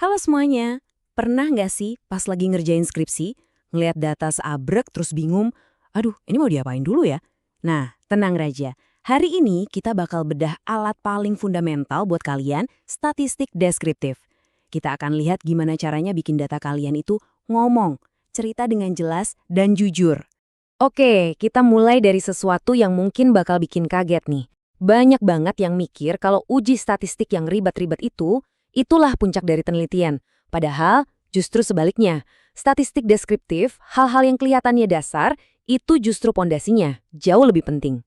Halo semuanya, pernah nggak sih pas lagi ngerjain skripsi, ngelihat data seabrek terus bingung, aduh ini mau diapain dulu ya? Nah, tenang Raja, hari ini kita bakal bedah alat paling fundamental buat kalian, statistik deskriptif. Kita akan lihat gimana caranya bikin data kalian itu ngomong, cerita dengan jelas dan jujur. Oke, kita mulai dari sesuatu yang mungkin bakal bikin kaget nih. Banyak banget yang mikir kalau uji statistik yang ribet-ribet itulah puncak dari penelitian. Padahal, justru sebaliknya. Statistik deskriptif, hal-hal yang kelihatannya dasar, itu justru pondasinya, jauh lebih penting.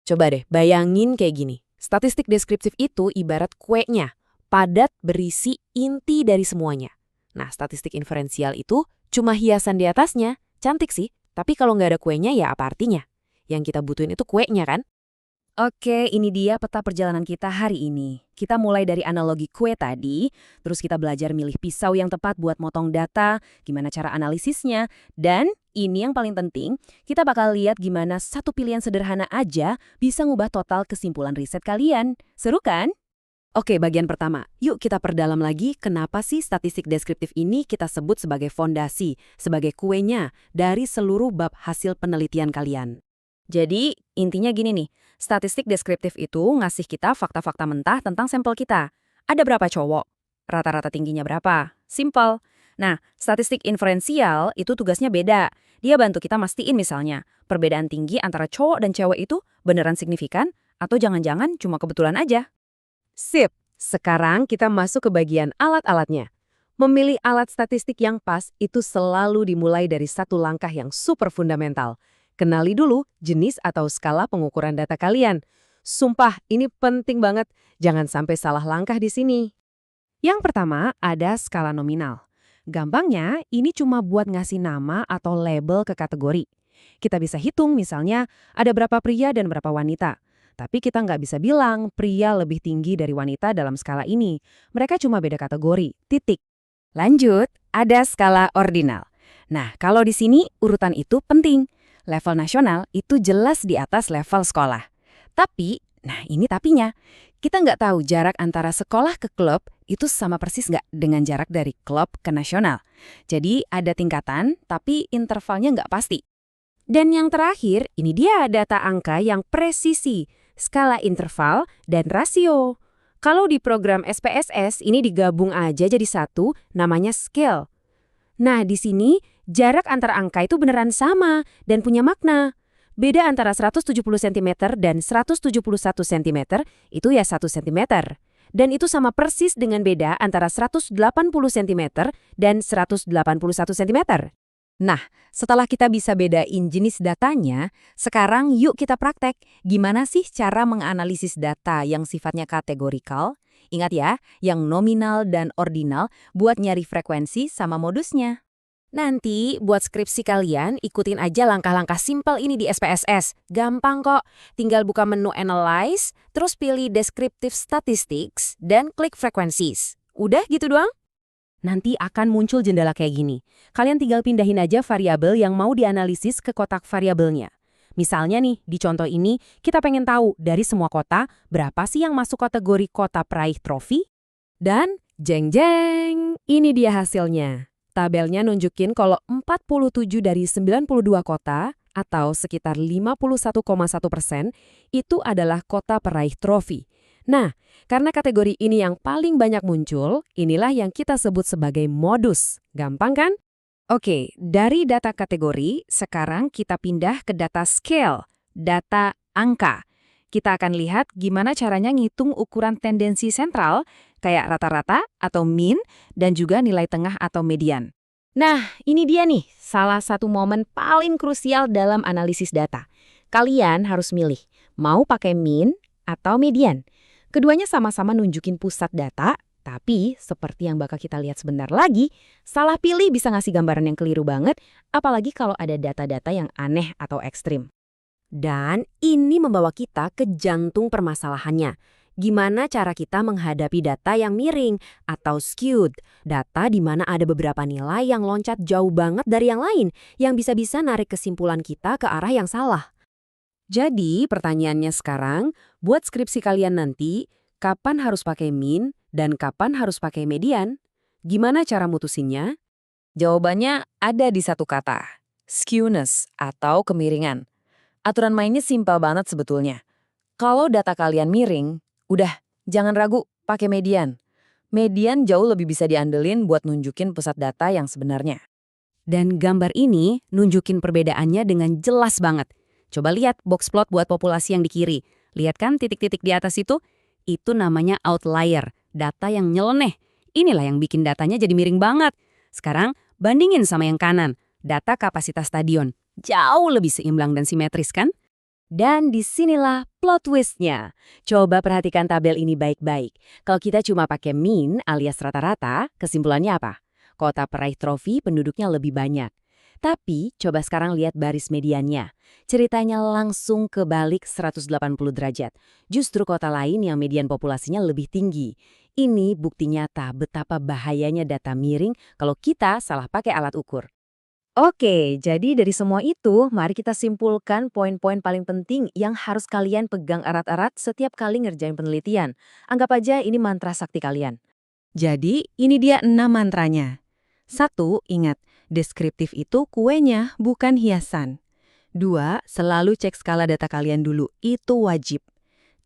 Coba deh, bayangin kayak gini. Statistik deskriptif itu ibarat kuenya, padat berisi inti dari semuanya. Nah, statistik inferensial itu cuma hiasan di atasnya, cantik sih. Tapi kalau nggak ada kuenya ya apa artinya? Yang kita butuhin itu kuenya kan? Oke, ini dia peta perjalanan kita hari ini. Kita mulai dari analogi kue tadi, terus kita belajar milih pisau yang tepat buat motong data, gimana cara analisisnya, dan ini yang paling penting, kita bakal lihat gimana satu pilihan sederhana aja bisa ngubah total kesimpulan riset kalian. Seru kan? Oke, bagian pertama. Yuk kita perdalam lagi kenapa sih statistik deskriptif ini kita sebut sebagai fondasi, sebagai kuenya dari seluruh bab hasil penelitian kalian. Jadi, intinya gini nih, statistik deskriptif itu ngasih kita fakta-fakta mentah tentang sampel kita. Ada berapa cowok? Rata-rata tingginya berapa? Simple. Nah, statistik inferensial itu tugasnya beda. Dia bantu kita mastiin misalnya, perbedaan tinggi antara cowok dan cewek itu beneran signifikan atau jangan-jangan cuma kebetulan aja. Sip, sekarang kita masuk ke bagian alat-alatnya. Memilih alat statistik yang pas itu selalu dimulai dari satu langkah yang super fundamental. Kenali dulu jenis atau skala pengukuran data kalian. Sumpah, ini penting banget. Jangan sampai salah langkah di sini. Yang pertama, ada skala nominal. Gampangnya, ini cuma buat ngasih nama atau label ke kategori. Kita bisa hitung misalnya ada berapa pria dan berapa wanita. Tapi kita nggak bisa bilang pria lebih tinggi dari wanita dalam skala ini. Mereka cuma beda kategori, titik. Lanjut, ada skala ordinal. Nah, kalau di sini urutan itu penting. Level nasional itu jelas di atas level sekolah. Tapi, nah ini tapinya, kita nggak tahu jarak antara sekolah ke klub itu sama persis nggak dengan jarak dari klub ke nasional. Jadi ada tingkatan, tapi intervalnya nggak pasti. Dan yang terakhir, ini dia data angka yang presisi, skala interval, dan rasio. Kalau di program SPSS ini digabung aja jadi satu, namanya scale. Nah, di sini jarak antar angka itu beneran sama dan punya makna. Beda antara 170 cm dan 171 cm itu ya 1 cm. Dan itu sama persis dengan beda antara 180 cm dan 181 cm. Nah, setelah kita bisa bedain jenis datanya, sekarang yuk kita praktek. Gimana sih cara menganalisis data yang sifatnya kategorikal? Ingat ya, yang nominal dan ordinal buat nyari frekuensi sama modusnya. Nanti buat skripsi kalian ikutin aja langkah-langkah simpel ini di SPSS. Gampang kok, tinggal buka menu Analyze, terus pilih Descriptive Statistics, dan klik Frequencies. Udah gitu doang? Nanti akan muncul jendela kayak gini. Kalian tinggal pindahin aja variabel yang mau dianalisis ke kotak variabelnya. Misalnya nih, di contoh ini, kita pengen tahu dari semua kota, berapa sih yang masuk kategori kota peraih trofi? Dan, jeng-jeng, ini dia hasilnya. Tabelnya nunjukin kalau 47 dari 92 kota, atau sekitar 51,1%, itu adalah kota peraih trofi. Nah, karena kategori ini yang paling banyak muncul, inilah yang kita sebut sebagai modus. Gampang kan? Oke, dari data kategori, sekarang kita pindah ke data scale, data angka. Kita akan lihat gimana caranya ngitung ukuran tendensi sentral, kayak rata-rata atau mean, dan juga nilai tengah atau median. Nah, ini dia nih, salah satu momen paling krusial dalam analisis data. Kalian harus milih, mau pakai mean atau median. Keduanya sama-sama nunjukin pusat data, tapi seperti yang bakal kita lihat sebentar lagi, salah pilih bisa ngasih gambaran yang keliru banget, apalagi kalau ada data-data yang aneh atau ekstrim. Dan ini membawa kita ke jantung permasalahannya. Gimana cara kita menghadapi data yang miring atau skewed, data di mana ada beberapa nilai yang loncat jauh banget dari yang lain, yang bisa-bisa narik kesimpulan kita ke arah yang salah. Jadi, pertanyaannya sekarang, buat skripsi kalian nanti, kapan harus pakai mean dan kapan harus pakai median? Gimana cara mutusinnya? Jawabannya ada di satu kata, skewness atau kemiringan. Aturan mainnya simpel banget sebetulnya. Kalau data kalian miring, udah, jangan ragu, pakai median. Median jauh lebih bisa diandelin buat nunjukin pusat data yang sebenarnya. Dan gambar ini nunjukin perbedaannya dengan jelas banget. Coba lihat box plot buat populasi yang di kiri. Lihat kan titik-titik di atas itu? Itu namanya outlier, data yang nyeleneh. Inilah yang bikin datanya jadi miring banget. Sekarang, bandingin sama yang kanan, data kapasitas stadion. Jauh lebih seimbang dan simetris kan? Dan disinilah plot twist-nya. Coba perhatikan tabel ini baik-baik. Kalau kita cuma pakai mean alias rata-rata, kesimpulannya apa? Kota peraih trofi penduduknya lebih banyak. Tapi coba sekarang lihat baris mediannya. Ceritanya langsung kebalik 180 derajat. Justru kota lain yang median populasinya lebih tinggi. Ini bukti nyata betapa bahayanya data miring kalau kita salah pakai alat ukur. Oke, jadi dari semua itu, mari kita simpulkan poin-poin paling penting yang harus kalian pegang erat-erat setiap kali ngerjain penelitian. Anggap aja ini mantra sakti kalian. Jadi, ini dia 6 mantranya. 1. Ingat, deskriptif itu kuenya, bukan hiasan. 2. Selalu cek skala data kalian dulu, itu wajib.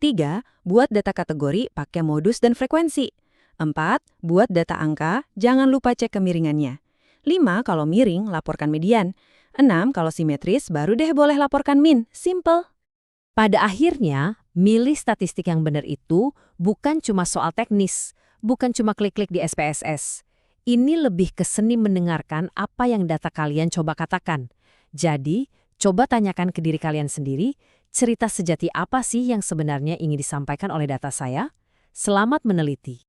3. Buat data kategori pakai modus dan frekuensi. 4. Buat data angka, jangan lupa cek kemiringannya. 5. Kalau miring, laporkan median. 6. Kalau simetris, baru deh boleh laporkan min. Simple. Pada akhirnya, milih statistik yang benar itu bukan cuma soal teknis, bukan cuma klik-klik di SPSS. Ini lebih ke seni mendengarkan apa yang data kalian coba katakan. Jadi, coba tanyakan ke diri kalian sendiri, cerita sejati apa sih yang sebenarnya ingin disampaikan oleh data saya? Selamat meneliti.